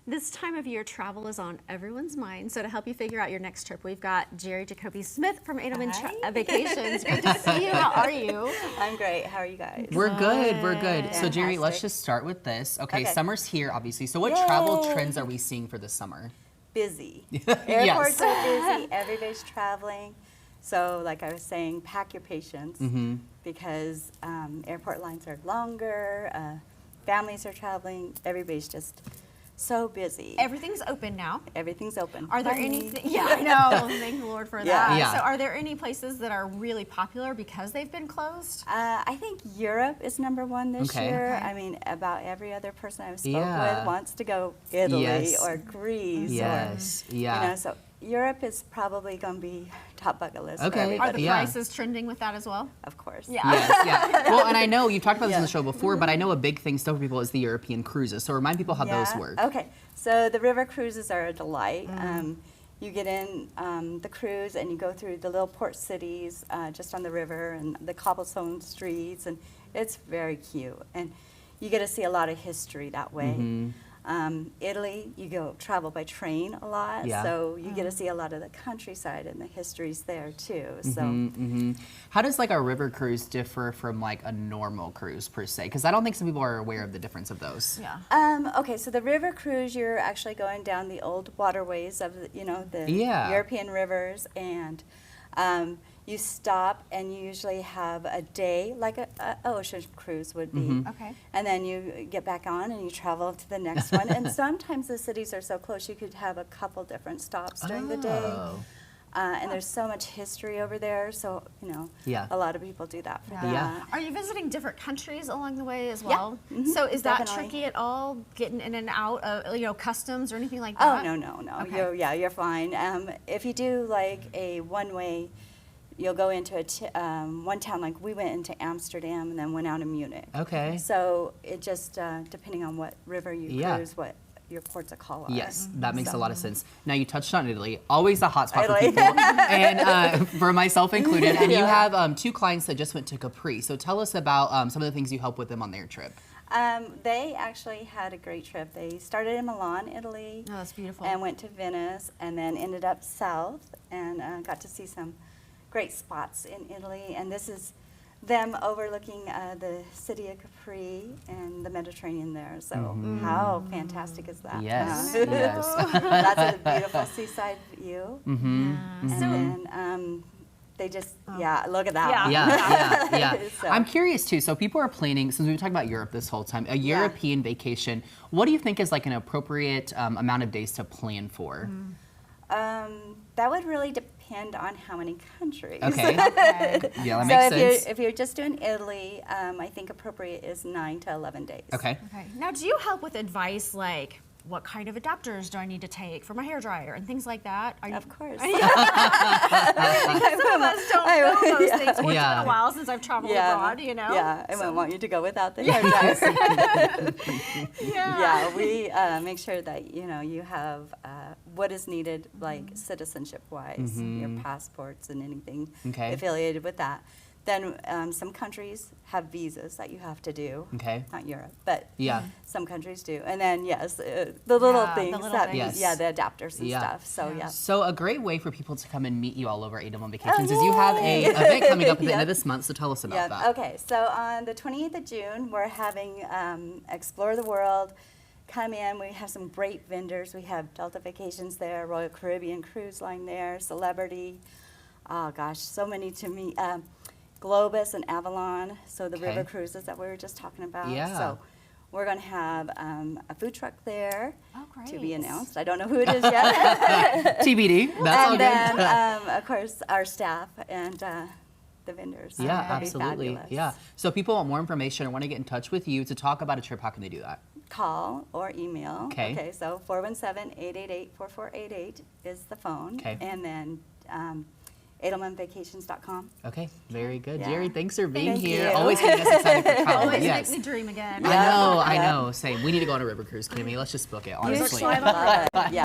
This time of year, travel is on everyone's mind. So to help you figure out your next trip, we've got Geri Jacoby Smith from Adelman Vacations. Great to see you. How are you? I'm great. How are you guys? We're good. We're good. So Fantastic. Geri, let's just start with this. Okay, summer's here, obviously. So what Yay. travel trends are we seeing for this summer? Busy. Yes. Airports are busy. Everybody's traveling. So like I was saying, pack your patience because airport lines are longer. Families are traveling. Everybody's just so busy. Everything's open now. Everything's open. Are there Finally. anything? Yeah, I know. Thank the Lord for Yeah. that. Yeah. So are there any places that are really popular because they've been closed? I think Europe is #1 this Okay. year. Okay. I mean, about every other person I've spoke Yeah. with wants to go Italy Yes. or Greece. Yes. Or, Yeah. You know, so Europe is probably going to be top bucket list for Okay. everybody. Are the Yeah. prices trending with that as well? Of course. Yeah. Yes, yeah. Well, and I know you've talked about this on Yeah. the show before, but I know a big thing still for people is the European cruises. So remind people how those work. Okay, so the river cruises are a delight. You get in the cruise and you go through the little port cities just on the river and the cobblestone streets, and it's very cute. And you get to see a lot of history that way. Italy, you go travel by train a lot, Yeah. so you get to see a lot of the countryside and the histories there too. So. How does like a river cruise differ from like a normal cruise per se? Because I don't think some people are aware of the difference of those. Yeah. Okay, so the river cruise, you're actually going down the old waterways of the, the Yeah. European rivers, and you stop and you usually have a day, like a ocean cruise would be. Okay. And then you get back on and you travel to the next one. And sometimes the cities are so close, you could have a couple different stops during the day. Oh. And there's so much history over there, so, Yeah. a lot of people do that for that. Yeah. Are you visiting different countries along the way as well? Mhm, So is that definitely. tricky at all, getting in and out of customs or anything like Oh, that? no. Okay. You're fine. If you do like a one-way, you'll go into one town, like we went into Amsterdam and then went out in Munich. Okay. So it just, depending on what river you Yeah. cruise, what your ports of call are. Yes, that makes a So- lot of sense. Now you touched on Italy, always a hot spot for Italy. people, and for myself included. And you Yeah. have 2 clients that just went to Capri. So tell us about some of the things you help with them on their trip. They actually had a great trip. They started in Milan, Italy, Oh, that's beautiful. and went to Venice, and then ended up south and got to see some great spots in Italy. And this is them overlooking the city of Capri and the Mediterranean there. So how fantastic is that? Yes, huh? yes. That's a beautiful seaside view. Mm-hmm. And then they just, look at that. Yeah. one. Yeah. So- I'm curious too. So people are planning, since we've been talking about Europe this whole time, a European vacation. What do you think is like an appropriate amount of days to plan for? That would really depend on how many countries. Okay. Okay. Yeah, that So makes sense. if you're just doing Italy, I think appropriate is 9 to 11 days. Okay. Okay. Now, do you help with advice like what kind of adapters do I need to take for my hairdryer and things like that? Are you, Of course. Some of us don't know those things. Well, Yeah. It's been a while since I've traveled abroad, Yeah, I wouldn't want you to go without the hair dryer. Yeah, we make sure that you have what is needed, like citizenship-wise, your passports and anything Okay. affiliated with that. Then some countries have visas that you have to do. Okay. Not Europe, but Yeah. some countries do. And then yes, the little Yeah, the things little that things. Yes. the adapters and Yeah. stuff. So yeah. So a great way for people to come and meet you all over Adelman Vacations is you have a event coming up at the end of this month. So tell us about that. Okay, so on the 28th of June, we're having Explore the World. Come in, we have some great vendors. We have Delta Vacations there, Royal Caribbean Cruise Line there, Celebrity. Oh gosh, so many to meet. Globus and Avalon, so the Okay. river cruises that we were just talking about. Yeah. So we're going to have a food truck there Oh, great. to be announced. I don't know who it is yet. TBD. That's all And good. then, of course, our staff and the vendors. Yeah, That'll be absolutely. fabulous. Yeah. So if people want more information or want to get in touch with you to talk about a trip, how can they do that? Call or email. Okay. So 417-888-4488 is the phone. Okay. And then AdelmanVacations.com. Okay, very good. Yeah. Geri, thanks for being Thank here. you. Always getting us excited for travel. Always Yes. make me dream again. I know, Yeah. Same. We need to go on a river cruise, Kimmy. Let's just book it, honestly. Usually I don't Love it. Yeah.